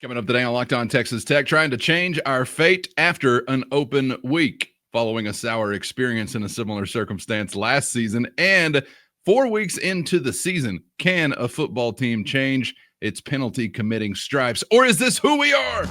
Coming up today on Locked On Texas Tech, trying to change our fate after an open week following a sour experience in a similar circumstance last season. And 4 weeks into the season, can a football team change its penalty committing stripes? Or is this who we are?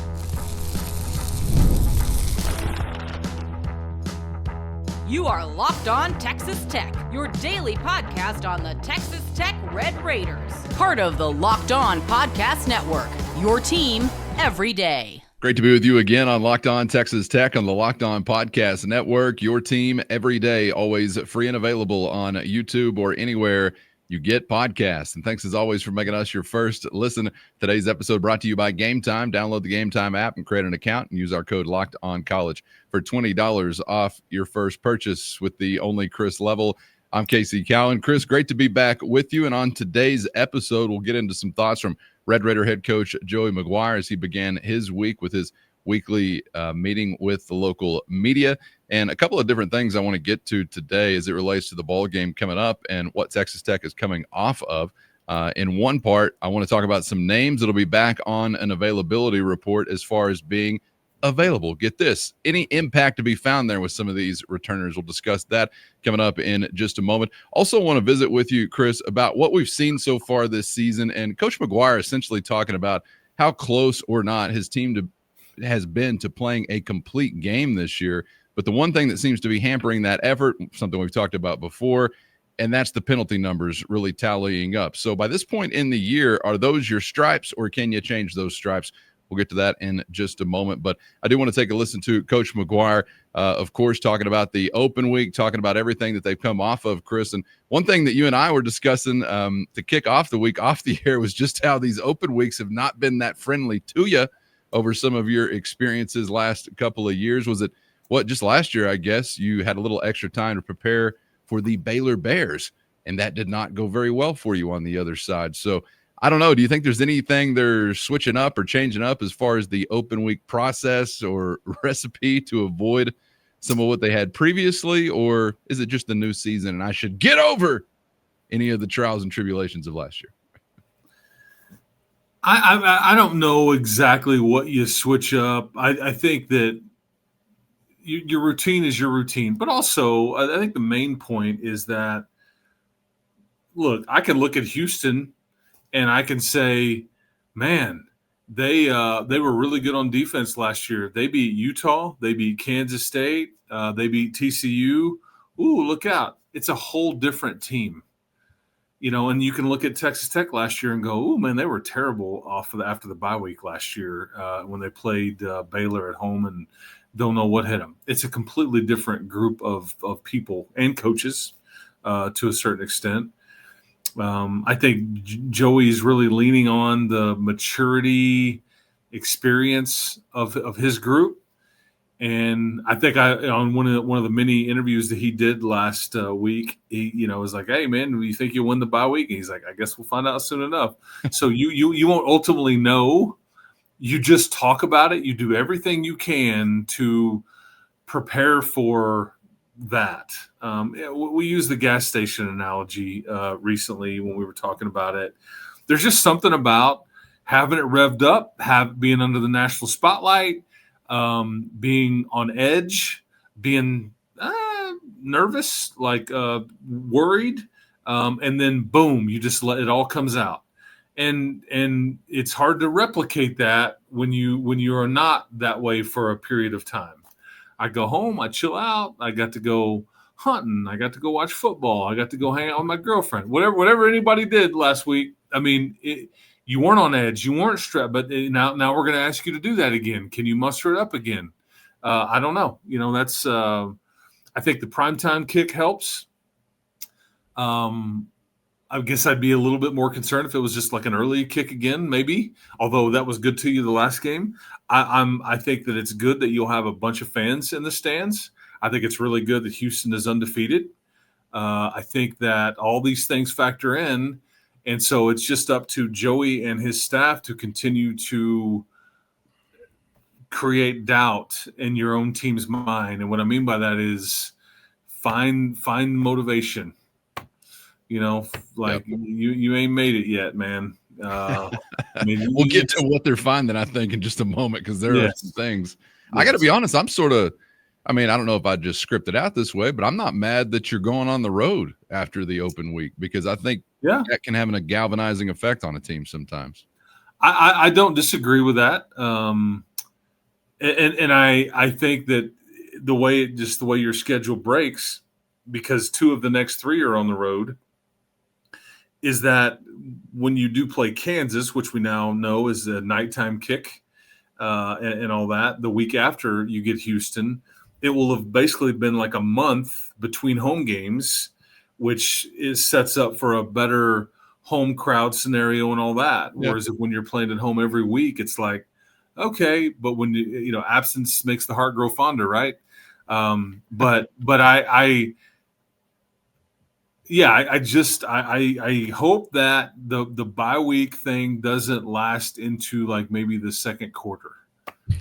You are Locked On Texas Tech, your daily podcast on the Texas Tech Red Raiders. Part of the Locked On Podcast Network, your team every day. Great to be with you again on Locked On Texas Tech on the Locked On Podcast Network, your team every day, always free and available on YouTube or anywhere you get podcasts. And thanks as always for making us your first listen. Today's episode brought to you by Gametime. Download the Gametime app and create an account and use our code LOCKEDONCollege for $20 off your first purchase with the only Chris level. I'm Casey Cowan. Chris, great to be back with you. And on today's episode, we'll get into some thoughts from Red Raider head coach Joey McGuire as he began his week with his weekly meeting with the local media, and a couple of different things I want to get to today as it relates to the ball game coming up and what Texas Tech is coming off of. In one part, I want to talk about some names that'll be back on an availability report as far as being available. Get this, any impact to be found there with some of these returners. We'll discuss that coming up in just a moment. Also want to visit with you, Chris, about what we've seen so far this season, and Coach McGuire essentially talking about how close or not his team has been to playing a complete game this year. But the one thing that seems to be hampering that effort, something we've talked about before, and that's the penalty numbers really tallying up. So by this point in the year, are those your stripes, or can you change those stripes? We'll get to that in just a moment. But I do want to take a listen to Coach McGuire, of course, talking about the open week, talking about everything that they've come off of, Chris. And one thing that you and I were discussing to kick off the week off the air was just how these open weeks have not been that friendly to you over some of your experiences last couple of years. Was it just last year, I guess, you had a little extra time to prepare for the Baylor Bears, and that did not go very well for you on the other side. So I don't know. Do you think there's anything they're switching up or changing up as far as the open week process or recipe to avoid some of what they had previously, or is it just the new season and I should get over any of the trials and tribulations of last year? I don't know exactly what you switch up. I think that your routine is your routine, but also I think the main point is that, look, I can look at Houston and I can say, man, they were really good on defense last year. They beat Utah, they beat Kansas State, they beat TCU. Ooh, look out! It's a whole different team. You know, and you can look at Texas Tech last year and go, "Oh man, they were terrible after the bye week last year when they played Baylor at home and don't know what hit them." It's a completely different group of people and coaches to a certain extent. I think Joey's really leaning on the maturity experience of his group. And I think on one of the many interviews that he did last week, he was like, "Hey man, do you think you'll win the bye week?" And he's like, "I guess we'll find out soon enough." So you won't ultimately know. You just talk about it. You do everything you can to prepare for that. We used the gas station analogy recently when we were talking about it. There's just something about having it revved up, being under the national spotlight, being on edge, being nervous, like worried, and then boom, you just let it all comes out. And it's hard to replicate that when you are not that way for a period of time. I go home, I chill out, I got to go hunting, I got to go watch football, I got to go hang out with my girlfriend. Whatever anybody did last week, I mean, you weren't on edge, you weren't strapped, but now we're going to ask you to do that again. Can you muster it up again? I don't know. That's I think the primetime kick helps. I guess I'd be a little bit more concerned if it was just like an early kick again, maybe. Although that was good to you the last game, I think that it's good that you'll have a bunch of fans in the stands. I think it's really good that Houston is undefeated. I think that all these things factor in, and so it's just up to Joey and his staff to continue to create doubt in your own team's mind. And what I mean by that is find motivation. You ain't made it yet, man. I mean, We'll get to what they're finding, I think, in just a moment, because there are some things. Yes. I got to be honest, I'm sort of, I mean, I don't know if I just scripted out this way, but I'm not mad that you're going on the road after the open week, because I think that can have a galvanizing effect on a team sometimes. I don't disagree with that. And I think that the way your schedule breaks, because 2 of the next 3 are on the road, is that when you do play Kansas, which we now know is a nighttime kick, and all that, the week after you get Houston, it will have basically been like a month between home games, which sets up for a better home crowd scenario and all that. Yep. Whereas when you're playing at home every week, it's like, okay, but when absence makes the heart grow fonder, right? But I hope that the bye week thing doesn't last into like maybe the second quarter.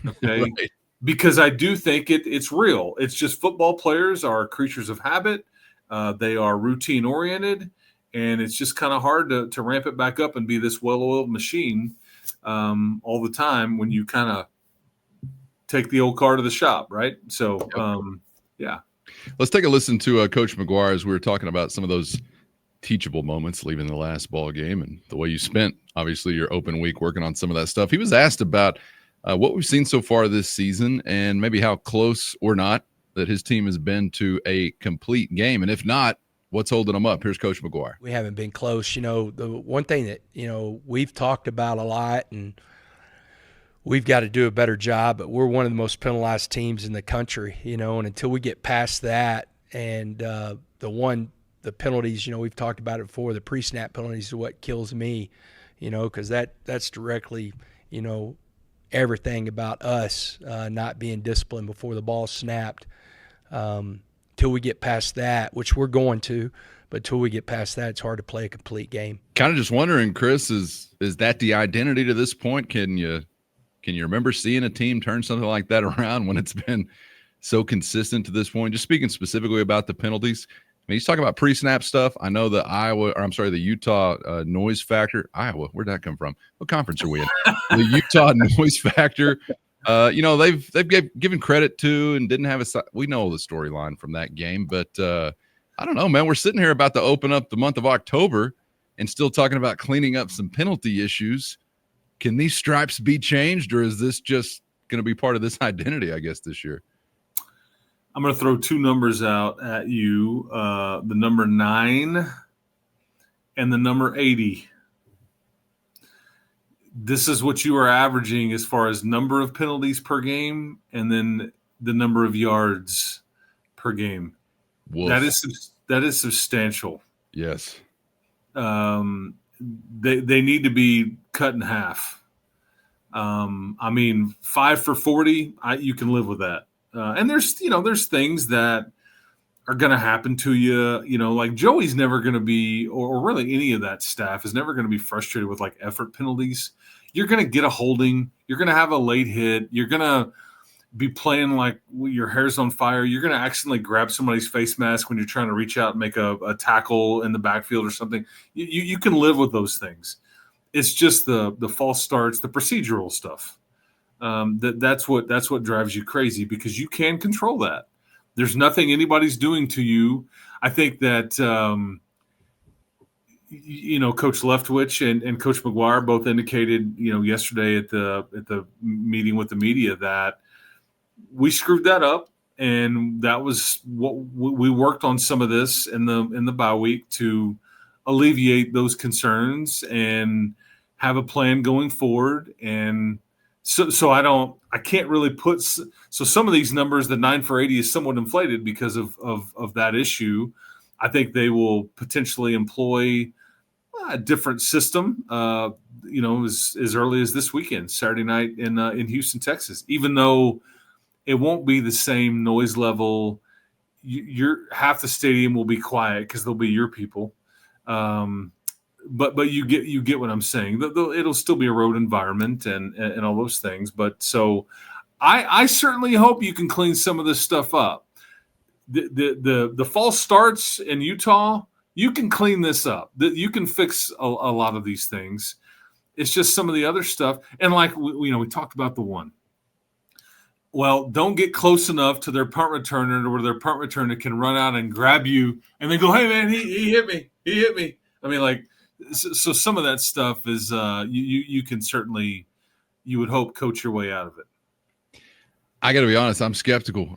Okay. Right. Because I do think it's real. It's just football players are creatures of habit. They are routine oriented, and it's just kind of hard to ramp it back up and be this well-oiled machine all the time when you kind of take the old car to the shop, right? So, yeah. Let's take a listen to Coach McGuire as we were talking about some of those teachable moments leaving the last ball game and the way you spent, obviously, your open week working on some of that stuff. He was asked about what we've seen so far this season and maybe how close or not that his team has been to a complete game. And if not, what's holding them up? Here's Coach McGuire. We haven't been close. The one thing that, we've talked about a lot, and we've got to do a better job, but we're one of the most penalized teams in the country, and until we get past that and the penalties, we've talked about it before, the pre-snap penalties is what kills me, because that's directly, everything about us not being disciplined before the ball snapped. Till we get past that, which we're going to, but till we get past that, it's hard to play a complete game. Kind of just wondering, Chris, is that the identity to this point? Can you remember seeing a team turn something like that around when it's been so consistent to this point? Just speaking specifically about the penalties. I mean, he's talking about pre-snap stuff. I know the Utah noise factor. Iowa, where'd that come from? What conference are we in? The Utah noise factor. They've given credit to and didn't have we know the storyline from that game, but I don't know, man. We're sitting here about to open up the month of October and still talking about cleaning up some penalty issues. Can these stripes be changed, or is this just going to be part of this identity, I guess, this year? I'm going to throw 2 numbers out at you, the number 9 and the number 80. This is what you are averaging as far as number of penalties per game and then the number of yards per game. Woof. That is substantial. Yes. They need to be cut in half. I mean, 5 for 40, you can live with that. And there's things that are going to happen to you, like Joey's never going to be, or really any of that staff is never going to be frustrated with like effort penalties. You're going to get a holding. You're going to have a late hit. You're going to be playing like your hair's on fire. You're going to accidentally grab somebody's face mask when you're trying to reach out and make a tackle in the backfield or something. You can live with those things. It's just the false starts, the procedural stuff. That's what drives you crazy, because you can control that. There's nothing anybody's doing to you. I think that Coach Leftwich and Coach McGuire both indicated yesterday at the meeting with the media that we screwed that up, and that was what we worked on some of this in the bye week to alleviate those concerns and have a plan going forward. And So I can't really put, so some of these numbers, the 9 for 80 is somewhat inflated because of that issue. I think they will potentially employ a different system, as early as this weekend, Saturday night in Houston, Texas, even though it won't be the same noise level. Half the stadium will be quiet because they'll be your people. But you get what I'm saying. It'll still be a road environment and all those things. But so I certainly hope you can clean some of this stuff up. The false starts in Utah, you can clean this up. You can fix a lot of these things. It's just some of the other stuff. And like, we talked about the one. Well, don't get close enough to their punt returner where their punt returner can run out and grab you and then go, hey, man, he hit me. He hit me. I mean, like, so some of that stuff is you can certainly, you would hope, coach your way out of it. I got to be honest, I'm skeptical.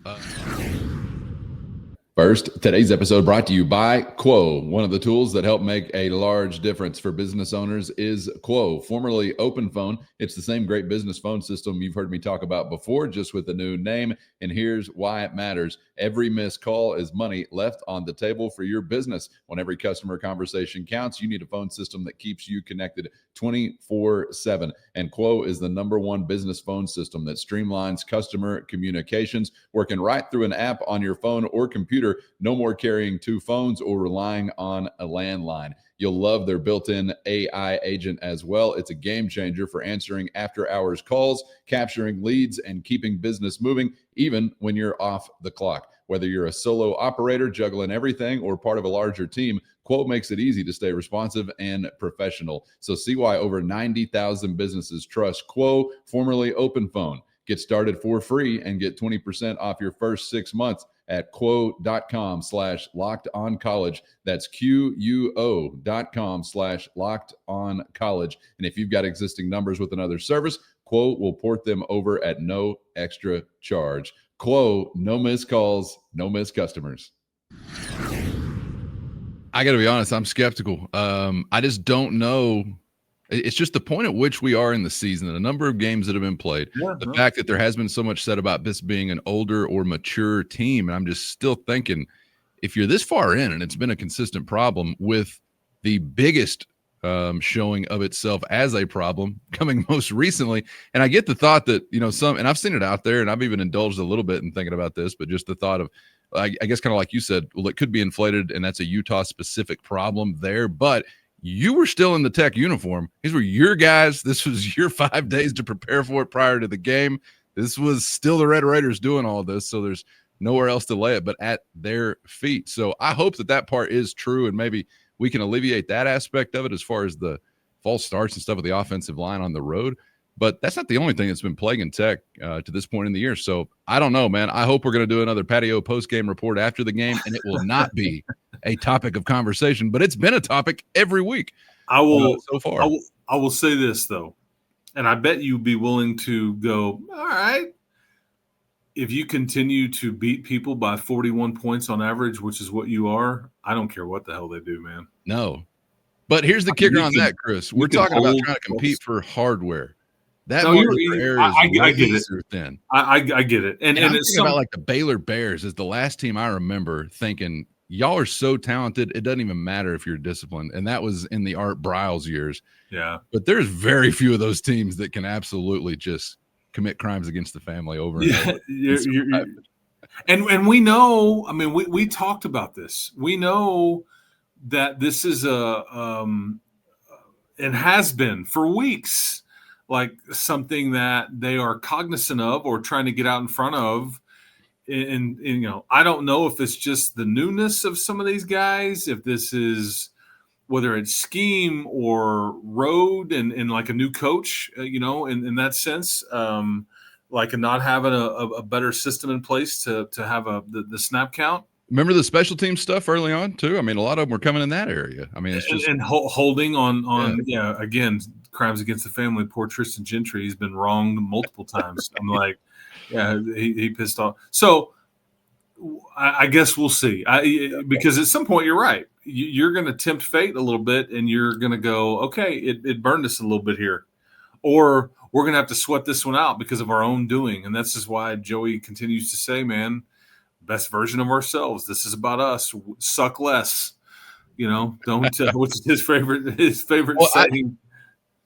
First, today's episode brought to you by Quo. One of the tools that help make a large difference for business owners is Quo, formerly OpenPhone. It's the same great business phone system you've heard me talk about before, just with a new name. And here's why it matters. Every missed call is money left on the table for your business. When every customer conversation counts, you need a phone system that keeps you connected 24/7. And Quo is the #1 business phone system that streamlines customer communications, working right through an app on your phone or computer. No more carrying 2 phones or relying on a landline. You'll love their built-in AI agent as well. It's a game changer for answering after-hours calls, capturing leads, and keeping business moving, even when you're off the clock. Whether you're a solo operator juggling everything or part of a larger team, Quo makes it easy to stay responsive and professional. So see why over 90,000 businesses trust Quo, formerly OpenPhone. Get started for free and get 20% off your first 6 months at quo.com/lockedoncollege. That's QUO.com/lockedoncollege. And if you've got existing numbers with another service, Quo will port them over at no extra charge. Quo, no missed calls, no missed customers. I got to be honest, I'm skeptical. I just don't know. It's just the point at which we are in the season, the number of games that have been played, the fact that there has been so much said about this being an older or mature team. And I'm just still thinking, if you're this far in and it's been a consistent problem with the biggest showing of itself as a problem coming most recently. And I get the thought that, and I've seen it out there and I've even indulged a little bit in thinking about this, but just the thought of, I guess kind of like you said, well, it could be inflated and that's a Utah specific problem there, but you were still in the Tech uniform. These were your guys. This was your 5 days to prepare for it prior to the game. This was still the Red Raiders doing all this. So there's nowhere else to lay it but at their feet. So I hope that part is true. And maybe we can alleviate that aspect of it as far as the false starts and stuff with the offensive line on the road. But that's not the only thing that's been plaguing Tech to this point in the year. So I don't know, man. I hope we're going to do another patio post-game report after the game, and it will not be a topic of conversation, but it's been a topic every week so far. I will say this, though, and I bet you'd be willing to go, all right, if you continue to beat people by 41 points on average, which is what you are, I don't care what the hell they do, man. No. But here's the kicker on that, Chris. We're talking about trying to compete for hardware. That I get it. Thin. I get it. And I'm it's thinking about like the Baylor Bears is the last team I remember thinking, y'all are so talented, it doesn't even matter if you're disciplined. And that was in the Art Briles years. Yeah. But there's very few of those teams that can absolutely just commit crimes against the family over and over. And we know, I mean, we talked about this. We know that this is and has been for weeks, like something that they are cognizant of or trying to get out in front of. And I don't know if it's just the newness of some of these guys, if this is whether it's scheme or road and like a new coach, in that sense, like not having a better system in place to have the snap count. Remember the special team stuff early on too? I mean, a lot of them were coming in that area. I mean, it's just and holding on. Again, crimes against the family. Poor Tristan Gentry. He's been wronged multiple times. I'm like, yeah, he pissed off. So I guess we'll see. Because at some point you're right. You're going to tempt fate a little bit, and you're going to go, okay, it burned us a little bit here, or we're going to have to sweat this one out because of our own doing. And that's just why Joey continues to say, man, best version of ourselves. This is about us. Suck less. Don't. What's his favorite saying?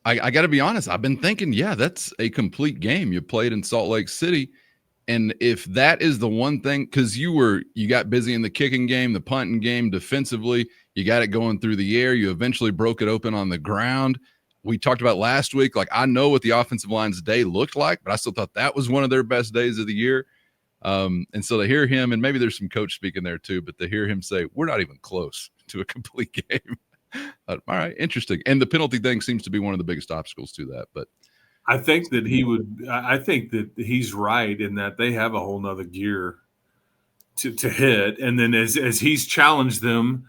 I got to be honest. I've been thinking, that's a complete game. You played in Salt Lake City, and if that is the one thing, because you got busy in the kicking game, the punting game, defensively, you got it going through the air. You eventually broke it open on the ground. We talked about last week. Like, I know what the offensive line's day looked like, but I still thought that was one of their best days of the year. And so to hear him, and maybe there's some coach speaking there too, but to hear him say, we're not even close to a complete game. All right, interesting. And the penalty thing seems to be one of the biggest obstacles to that. But I think that I think that he's right in that they have a whole nother gear to hit. And then as he's challenged them,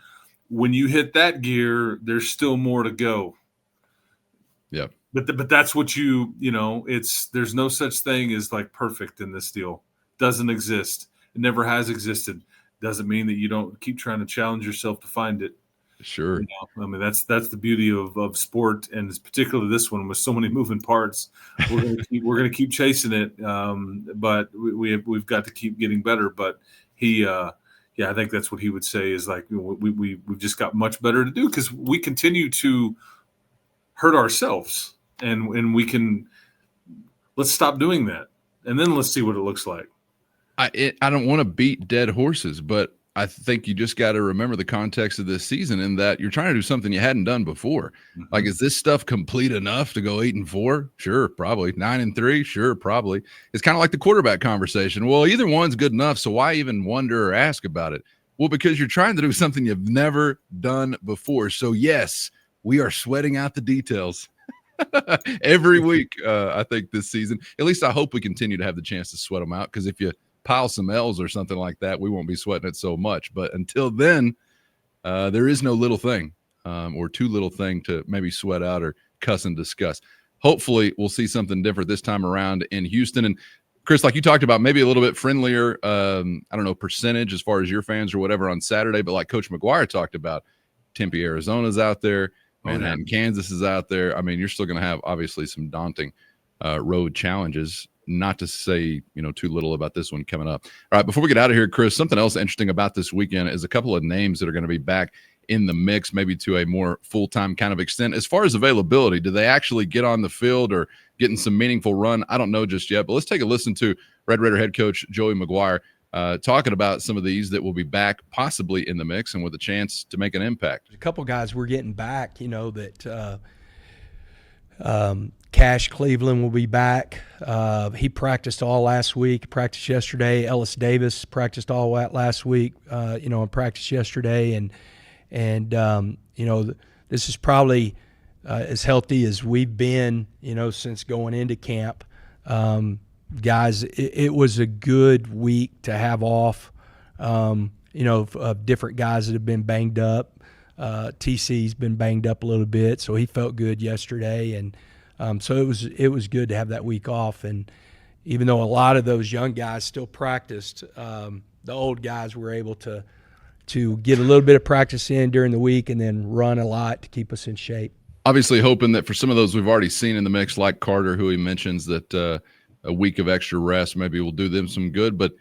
when you hit that gear, there's still more to go. yeah. But that's what there's no such thing as like perfect in this deal. Doesn't exist. It never has existed. Doesn't mean that you don't keep trying to challenge yourself to find it. Sure. I mean, that's the beauty of sport, and particularly this one with so many moving parts. We're gonna keep chasing it, but we've got to keep getting better. But I think that's what he would say is like we've just got much better to do because we continue to hurt ourselves, and let's stop doing that, and then let's see what it looks like. I don't want to beat dead horses, but I think you just got to remember the context of this season in that you're trying to do something you hadn't done before. Mm-hmm. Like, is this stuff complete enough to go 8-4? Sure, probably. 9-3? Sure, probably. It's kind of like the quarterback conversation. Well, either one's good enough, so why even wonder or ask about it? Well, because you're trying to do something you've never done before. So, yes, we are sweating out the details every week, I think, this season. At least I hope we continue to have the chance to sweat them out, because if you pile some L's or something like that, we won't be sweating it so much. But until then, there is no little thing or too little thing to maybe sweat out or cuss and discuss. Hopefully we'll see something different this time around in Houston. And Chris, like you talked about, maybe a little bit friendlier, percentage as far as your fans or whatever on Saturday. But like Coach McGuire talked about, Tempe, Arizona's out there. Manhattan, Kansas is out there. I mean, you're still going to have obviously some daunting road challenges. Not to say, too little about this one coming up. All right, before we get out of here, Chris, something else interesting about this weekend is a couple of names that are going to be back in the mix, maybe to a more full-time kind of extent. As far as availability, do they actually get on the field or getting some meaningful run? I don't know just yet, but let's take a listen to Red Raider head coach Joey McGuire talking about some of these that will be back possibly in the mix and with a chance to make an impact. A couple guys we're getting back, that Cash Cleveland will be back. He practiced all last week, practiced yesterday. Ellis Davis practiced all last week, and practiced yesterday. And this is probably as healthy as we've been, since going into camp. Guys, it was a good week to have off, of different guys that have been banged up. TC's been banged up a little bit, so he felt good yesterday. And so it was good to have that week off. And even though a lot of those young guys still practiced, the old guys were able to get a little bit of practice in during the week and then run a lot to keep us in shape. Obviously hoping that for some of those we've already seen in the mix, like Carter, who he mentions that a week of extra rest maybe will do them some good. But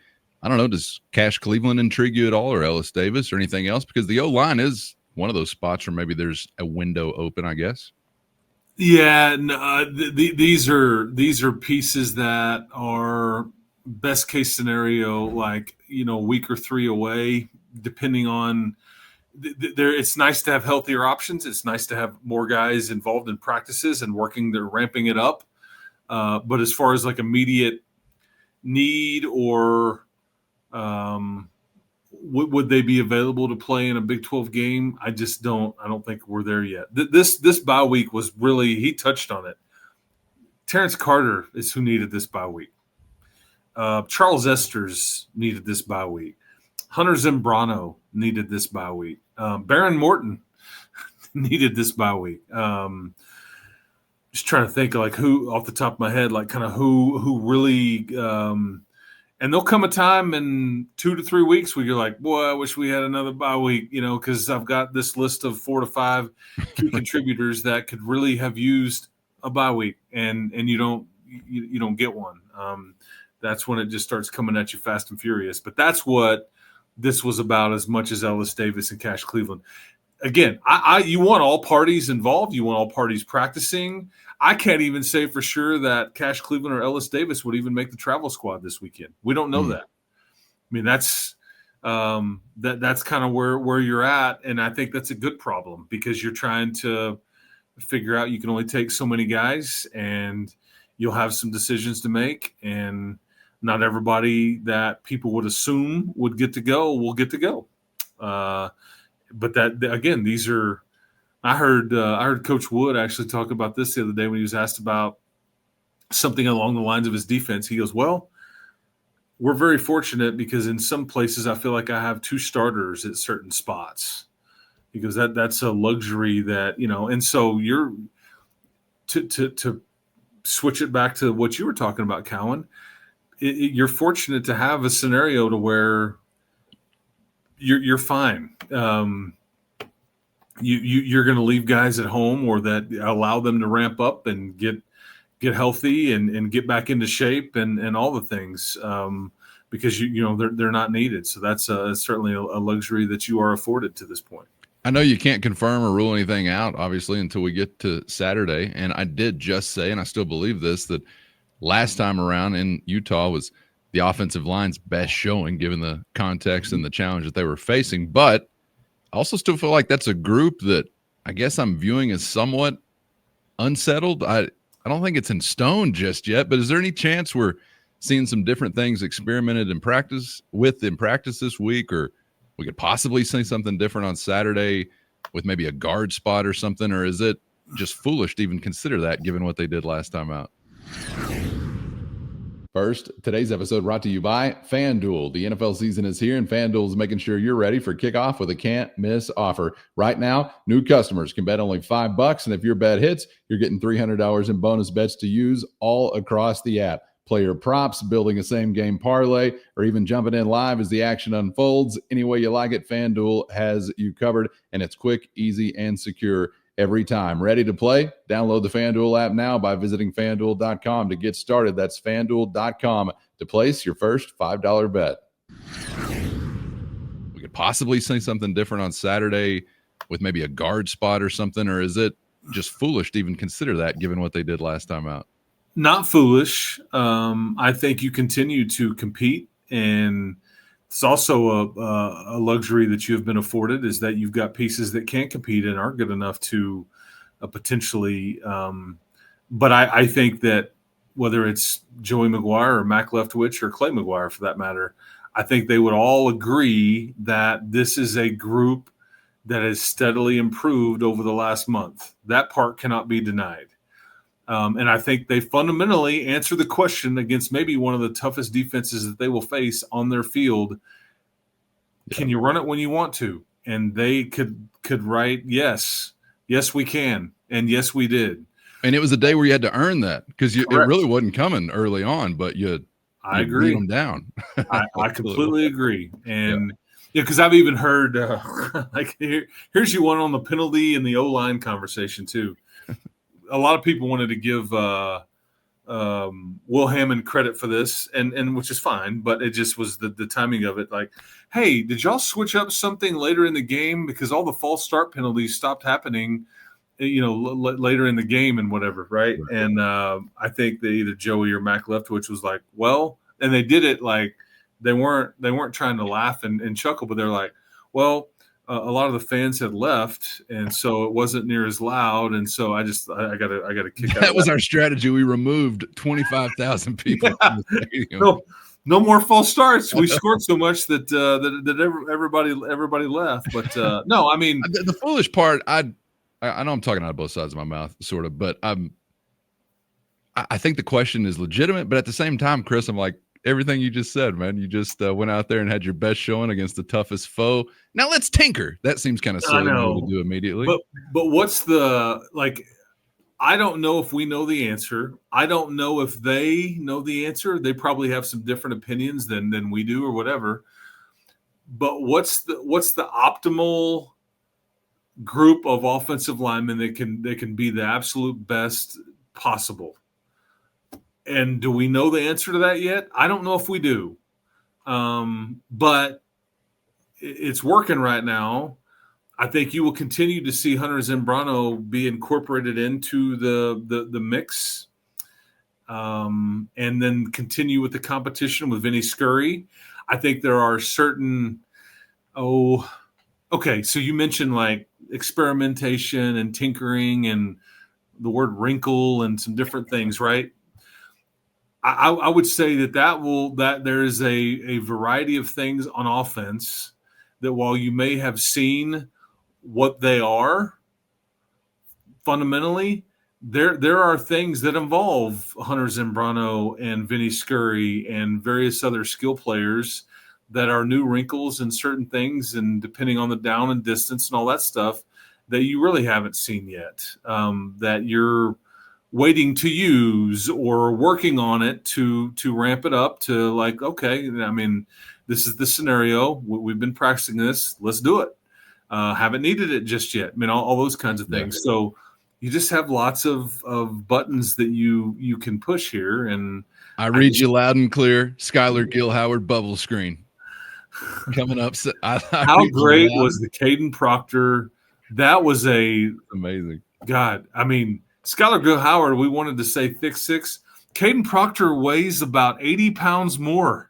I don't know, does Cash Cleveland intrigue you at all, or Ellis Davis or anything else? Because the O-line is one of those spots where maybe there's a window open, I guess. Yeah, no, these are pieces that are best case scenario, like week or 3 away, depending on. It's nice to have healthier options. It's nice to have more guys involved in practices and they're ramping it up. But as far as like immediate need or would they be available to play in a Big 12 game? I don't think we're there yet. This bye week was really, he touched on it. Terrence Carter is who needed this bye week. Charles Esters needed this bye week. Hunter Zambrano needed this bye week. Baron Morton needed this bye week. Just trying to think of like who off the top of my head, like kind of who really and there'll come a time in 2 to 3 weeks where you're like, boy, I wish we had another bye week, because I've got this list of 4 to 5 key contributors that could really have used a bye week, and you don't get one. That's when it just starts coming at you fast and furious. But that's what this was about as much as Ellis Davis and Cash Cleveland. Again, you want all parties involved. You want all parties practicing. I can't even say for sure that Cash Cleveland or Ellis Davis would even make the travel squad this weekend. We don't know that. I mean, that's kind of where you're at, and I think that's a good problem because you're trying to figure out you can only take so many guys, and you'll have some decisions to make, and not everybody that people would assume would get to go will get to go. But that, again, these are I heard Coach Wood actually talk about this the other day when he was asked about something along the lines of his defense. He goes, well, we're very fortunate because in some places I feel like I have 2 starters at certain spots. Because that's a luxury that, and so you're to switch it back to what you were talking about, Cowan. You're fortunate to have a scenario to where you're fine. You're going to leave guys at home or that allow them to ramp up and get healthy and get back into shape and all the things because they're not needed. So that's certainly a luxury that you are afforded to this point. I know you can't confirm or rule anything out, obviously, until we get to Saturday. And I did just say, and I still believe this, that last time around in Utah was the offensive line's best showing, given the context and the challenge that they were facing. But I also still feel like that's a group that I guess I'm viewing as somewhat unsettled. I don't think it's in stone just yet, but is there any chance we're seeing some different things experimented in practice this week, or we could possibly see something different on Saturday with maybe a guard spot or something? Or is it just foolish to even consider that given what they did last time out? First, today's episode brought to you by FanDuel. The NFL season is here, and FanDuel is making sure you're ready for kickoff with a can't-miss offer. Right now, new customers can bet only $5, and if your bet hits, you're getting $300 in bonus bets to use all across the app. Play your props, building a same-game parlay, or even jumping in live as the action unfolds. Any way you like it, FanDuel has you covered, and it's quick, easy, and secure every time. Ready to play? Download the FanDuel app now by visiting FanDuel.com to get started. That's FanDuel.com to place your first $5 bet. We could possibly see something different on Saturday with maybe a guard spot or something, or is it just foolish to even consider that given what they did last time out? Not foolish. I think you continue to compete, and it's also a luxury that you have been afforded is that you've got pieces that can compete and aren't good enough to potentially. But I think that whether it's Joey McGuire or Mac Leftwich or Clay McGuire for that matter, I think they would all agree that this is a group that has steadily improved over the last month. That part cannot be denied. And I think they fundamentally answer the question against maybe one of the toughest defenses that they will face on their field. Yeah. Can you run it when you want to? And they could write, yes, we can. And yes, we did. And it was a day where you had to earn that because it really wasn't coming early on, but I agree. Beat them down. I completely agree. And because I've even heard here's you one on the penalty and the O-line conversation too. A lot of people wanted to give Will Hammond credit for this, and which is fine, but it just was the timing of it. Like, hey, did y'all switch up something later in the game because all the false start penalties stopped happening, later in the game and whatever, right? And I think that either Joey or Mac Leftwich was like, well, and they did it like they weren't trying to laugh and chuckle, but they're like, well. A lot of the fans had left, and so it wasn't near as loud. And so I gotta kick out. That was our strategy. We removed 25,000 people from the stadium. No more false starts. We scored so much that everybody left. But no, I mean the foolish part. I know I'm talking out of both sides of my mouth, sort of, but I think the question is legitimate. But at the same time, Chris, I'm like. Everything you just said, man. You just went out there and had your best showing against the toughest foe. Now let's tinker. That seems kind of silly to do immediately. But what's the I don't know if we know the answer. I don't know if they know the answer. They probably have some different opinions than we do or whatever. But what's the optimal group of offensive linemen that can be the absolute best possible? And do we know the answer to that yet? I don't know if we do. But it's working right now. I think you will continue to see Hunter Zambrano be incorporated into the mix, and then continue with the competition with Vinny Scurry. I think there are certain okay. So you mentioned like experimentation and tinkering and the word wrinkle and some different things, right? I would say that there is a variety of things on offense that while you may have seen what they are, fundamentally, there are things that involve Hunter Zambrano and Vinny Scurry and various other skill players that are new wrinkles in certain things, and depending on the down and distance and all that stuff that you really haven't seen yet, that you're waiting to use or working on it to ramp it up to, like, okay, I mean, this is the scenario. We've been practicing this. Let's do it. Haven't needed it just yet. I mean, all those kinds of things. Yeah. So you just have lots of buttons that you can push here. And I read you loud and clear. Skylar Gill Howard bubble screen coming up. How great was the Caden Proctor? That was amazing. God, I mean, Skylar Gill Howard, we wanted to say thick six. Caden Proctor weighs about 80 pounds more.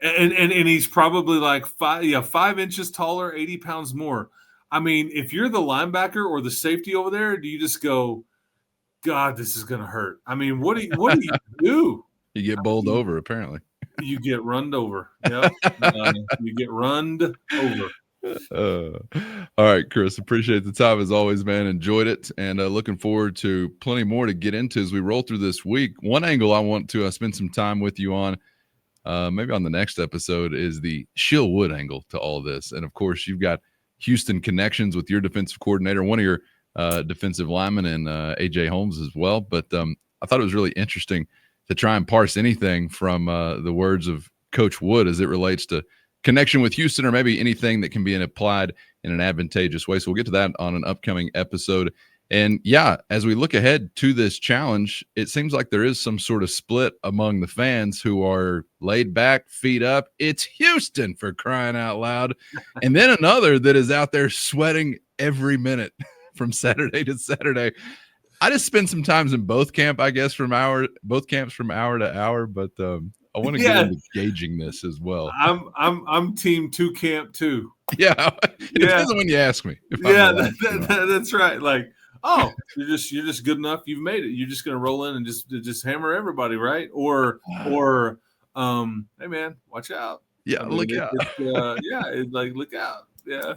And he's probably like 5 inches taller, 80 pounds more. I mean, if you're the linebacker or the safety over there, do you just go, God, this is going to hurt? I mean, what do you do? You get bowled over, apparently. You get runned over. Yep. You get runned over. All right, Chris, appreciate the time as always, man. Enjoyed it, and looking forward to plenty more to get into as we roll through this week. One angle I want to spend some time with you on, maybe on the next episode, is the Shill Wood angle to all this. And of course, you've got Houston connections with your defensive coordinator, one of your defensive linemen, and AJ Holmes as well. But I thought it was really interesting to try and parse anything from the words of Coach Wood as it relates to connection with Houston, or maybe anything that can be applied in an advantageous way. So we'll get to that on an upcoming episode. And yeah, as we look ahead to this challenge, it seems like there is some sort of split among the fans who are laid back, feet up. It's Houston, for crying out loud. And then another that is out there sweating every minute from Saturday to Saturday. I just spend some times in both camps from hour to hour, but I want to get into gauging this as well. I'm team 2 camp 2. Yeah. It depends on when you ask me. That's right. Like, oh, you're just good enough. You've made it. You're just going to roll in and just hammer everybody, right? Or hey man, watch out. Yeah, look out. Look out. Yeah.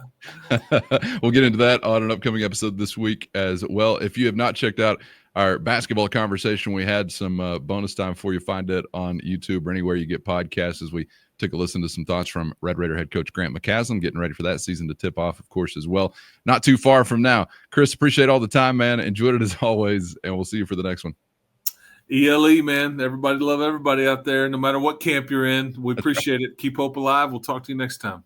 We'll get into that on an upcoming episode this week as well. If you have not checked out our basketball conversation, we had some bonus time for you. Find it on YouTube or anywhere you get podcasts, as we took a listen to some thoughts from Red Raider head coach Grant McCasland, getting ready for that season to tip off, of course, as well. Not too far from now. Chris, appreciate all the time, man. Enjoyed it as always, and we'll see you for the next one. ELE, man. Everybody love everybody out there, no matter what camp you're in. We appreciate it. Keep hope alive. We'll talk to you next time.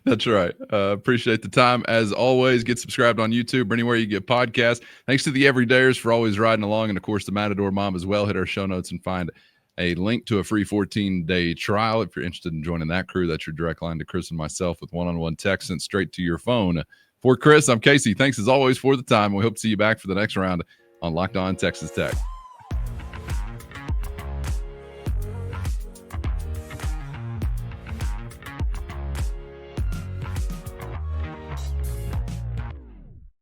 That's right. Appreciate the time. As always, get subscribed on YouTube or anywhere you get podcasts. Thanks to the Everydayers for always riding along. And, of course, the Matador Mob as well. Hit our show notes and find a link to a free 14-day trial. If you're interested in joining that crew, that's your direct line to Chris and myself with one-on-one text sent straight to your phone. For Chris, I'm Casey. Thanks, as always, for the time. We hope to see you back for the next round on Locked On Texas Tech.